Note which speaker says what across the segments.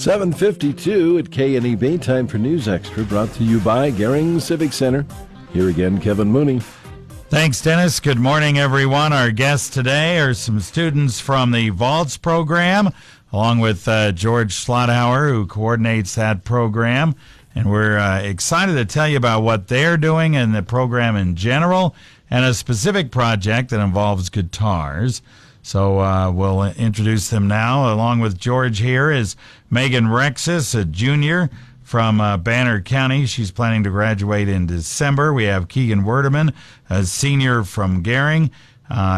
Speaker 1: 7:52 at KNEB. Time for News Extra, brought to you by Gering Civic Center. Here again, Kevin Mooney.
Speaker 2: Thanks, Dennis. Good morning, everyone. Our guests today are some students from the VALTS program, along with George Schlothauer, who coordinates that program. And we're excited to tell you about what they're doing in the program in general and a specific project that involves guitars. So we'll introduce them now. Along with George here is Megan Rexus, a junior from Banner County. She's planning to graduate in December. We have Keegan Wurdeman, a senior from Gering.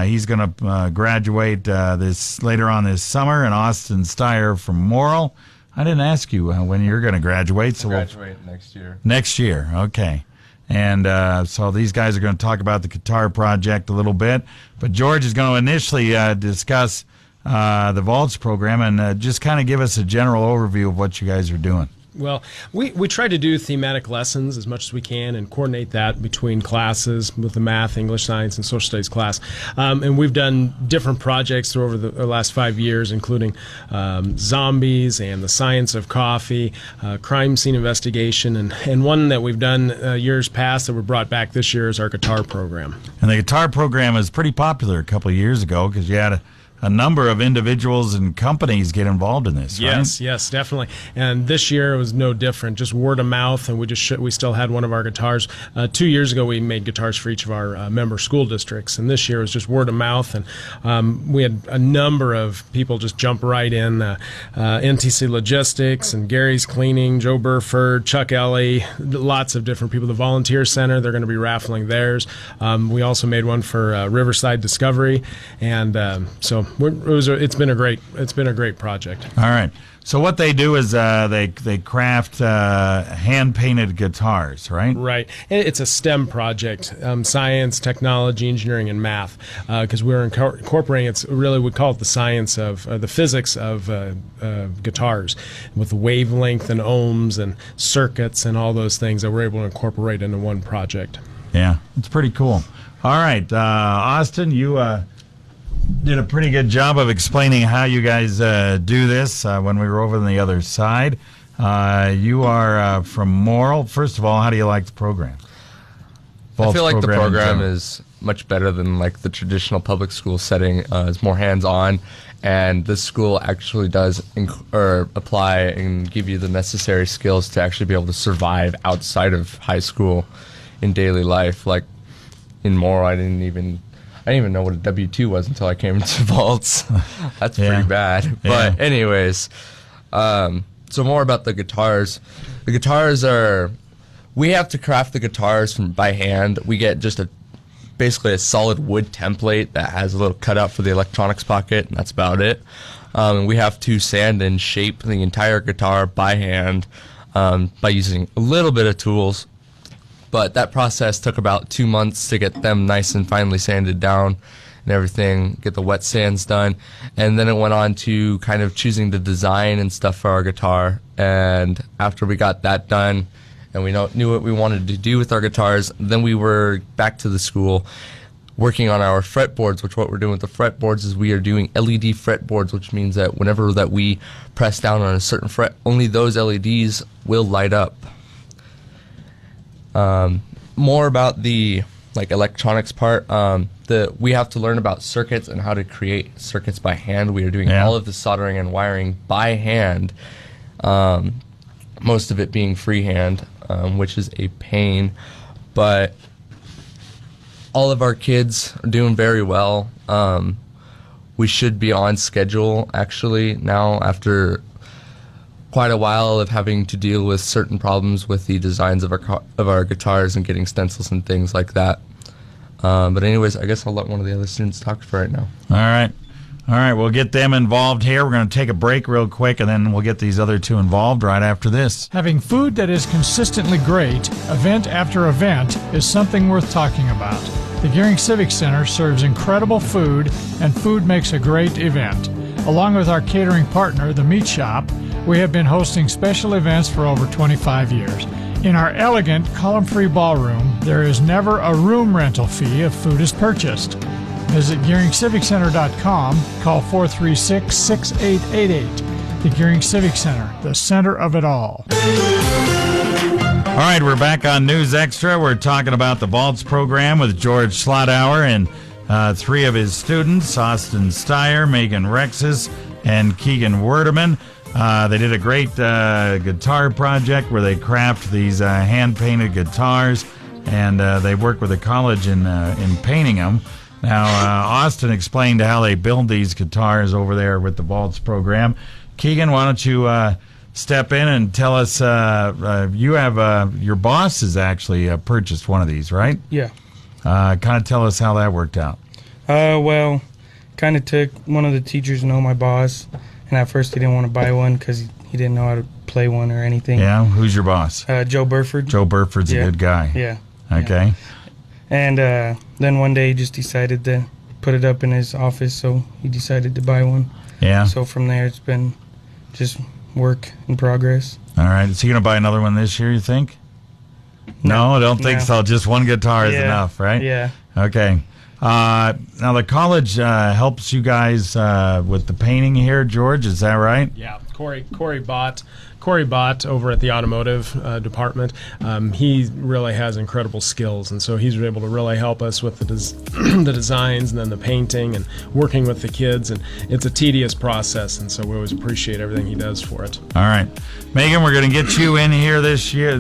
Speaker 2: He's going to graduate this later on this summer. And Austin Steyer from Morrill. I didn't ask you when you're going to graduate. So
Speaker 3: graduate next year. Next
Speaker 2: year, okay. And so these guys are going to talk about the guitar project a little bit. But George is going to initially discuss the VALTS program and just kind of give us a general overview of what you guys are doing.
Speaker 4: Well, we try to do thematic lessons as much as we can and coordinate that between classes with the math, English, science, and social studies class. And we've done different projects over the last 5 years, including zombies and the science of coffee, crime scene investigation, and one that we've done years past that we brought back this year is our guitar program.
Speaker 2: And the guitar program was pretty popular a couple of years ago because you had a number of individuals and companies get involved in this, right?
Speaker 4: Yes, definitely. And this year it was no different, just word of mouth, and we still had one of our guitars. 2 years ago we made guitars for each of our member school districts, and this year it was just word of mouth, and we had a number of people just jump right in. NTC Logistics and Gary's Cleaning, Joe Burford, Chuck Ellie, lots of different people. The Volunteer Center, they're going to be raffling theirs. We also made one for Riverside Discovery, and so it's been a great project.
Speaker 2: All right. So what they do is they craft hand-painted guitars, right?
Speaker 4: Right. It's a STEM project, science, technology, engineering, and math, because we're incorporating, we call it the science of, the physics of guitars, with wavelength and ohms and circuits and all those things that we're able to incorporate into one project.
Speaker 2: Yeah, it's pretty cool. All right, Austin, you did a pretty good job of explaining how you guys do this when we were over on the other side. You are from Morrill. First of all, how do you like the program?
Speaker 3: I feel like the program is much better than like the traditional public school setting. It's more hands-on, and this school actually does apply and give you the necessary skills to actually be able to survive outside of high school in daily life. Like in Morrill, I didn't even know what a W-2 was until I came into VALTS. That's pretty bad. But anyways, so more about the guitars. The guitars we have to craft the guitars by hand. We get just basically a solid wood template that has a little cutout for the electronics pocket, and that's about it. And we have to sand and shape the entire guitar by hand by using a little bit of tools. But that process took about 2 months to get them nice and finely sanded down and everything, get the wet sands done. And then it went on to kind of choosing the design and stuff for our guitar. And after we got that done and we knew what we wanted to do with our guitars, then we were back to the school working on our fretboards, which what we're doing with the fretboards is we are doing LED fretboards, which means that whenever that we press down on a certain fret, only those LEDs will light up. More about the electronics part. We have to learn about circuits and how to create circuits by hand. We are doing all of the soldering and wiring by hand, most of it being freehand, which is a pain. But all of our kids are doing very well. We should be on schedule actually now after quite a while of having to deal with certain problems with the designs of our guitars and getting stencils and things like that. But anyways, I guess I'll let one of the other students talk for right now.
Speaker 2: All right, we'll get them involved here. We're going to take a break real quick, and then we'll get these other two involved right after this.
Speaker 5: Having food that is consistently great, event after event, is something worth talking about. The Gering Civic Center serves incredible food, and food makes a great event. Along with our catering partner, the Meat Shop, we have been hosting special events for over 25 years. In our elegant, column-free ballroom, there is never a room rental fee if food is purchased. Visit GeringCivicCenter.com, call 436-6888. The Gearing Civic Center, the center of it all.
Speaker 2: All right, we're back on News Extra. We're talking about the VALTS program with George Schlothauer and 3 of his students, Austin Steyer, Megan Rexus, and Keegan Wurdeman. They did a great guitar project where they craft these hand-painted guitars, and they work with the college in painting them. Now, Austin explained how they build these guitars over there with the VALTS program. Keegan, why don't you step in and tell us, you have, your boss has actually purchased one of these, right?
Speaker 6: Yeah.
Speaker 2: Kind of tell us how that worked out.
Speaker 6: Well, kind of took one of the teachers to know my boss, and at first he didn't want to buy one because he didn't know how to play one or anything.
Speaker 2: Yeah? Who's your boss?
Speaker 6: Joe Burford.
Speaker 2: Joe Burford's a good guy.
Speaker 6: Yeah.
Speaker 2: Okay.
Speaker 6: Yeah. And then one day he just decided to put it up in his office, so he decided to buy one.
Speaker 2: Yeah.
Speaker 6: So from there it's been just work in progress.
Speaker 2: All right. Is he going to buy another one this year, you think? No, I don't think so. Just one guitar is enough, right?
Speaker 6: Yeah.
Speaker 2: Okay. Now, the college helps you guys with the painting here, George. Is that right?
Speaker 4: Yeah, Corey Bott over at the automotive department. He really has incredible skills, and so he's able to really help us with the designs and then the painting and working with the kids. And it's a tedious process, and so we always appreciate everything he does for it.
Speaker 2: All right, Megan, we're going to get you in here this year.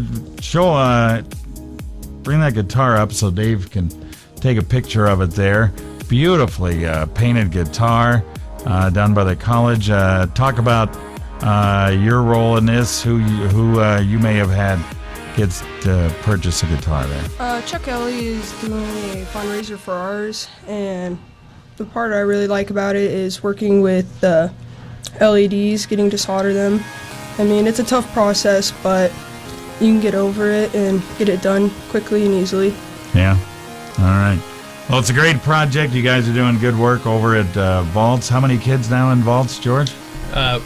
Speaker 2: Bring that guitar up so Dave can take a picture of it there. Beautifully painted guitar done by the college. Talk about your role in this, who you may have had kids to purchase a guitar there.
Speaker 7: Chuck Ellie is doing a fundraiser for ours, and the part I really like about it is working with the LEDs, getting to solder them. I mean, it's a tough process, but you can get over it and get it done quickly and easily.
Speaker 2: Yeah. All right. Well, it's a great project. You guys are doing good work over at VALTS. How many kids now in VALTS, George?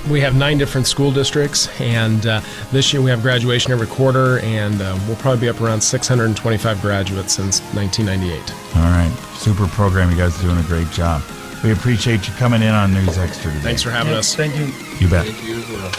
Speaker 4: We have 9 different school districts, and this year we have graduation every quarter, and we'll probably be up around 625 graduates since 1998.
Speaker 2: All right. Super program. You guys are doing a great job. We appreciate you coming in on News Extra today.
Speaker 4: Thanks for having us.
Speaker 6: Thank you.
Speaker 2: You bet.
Speaker 3: Thank you as well.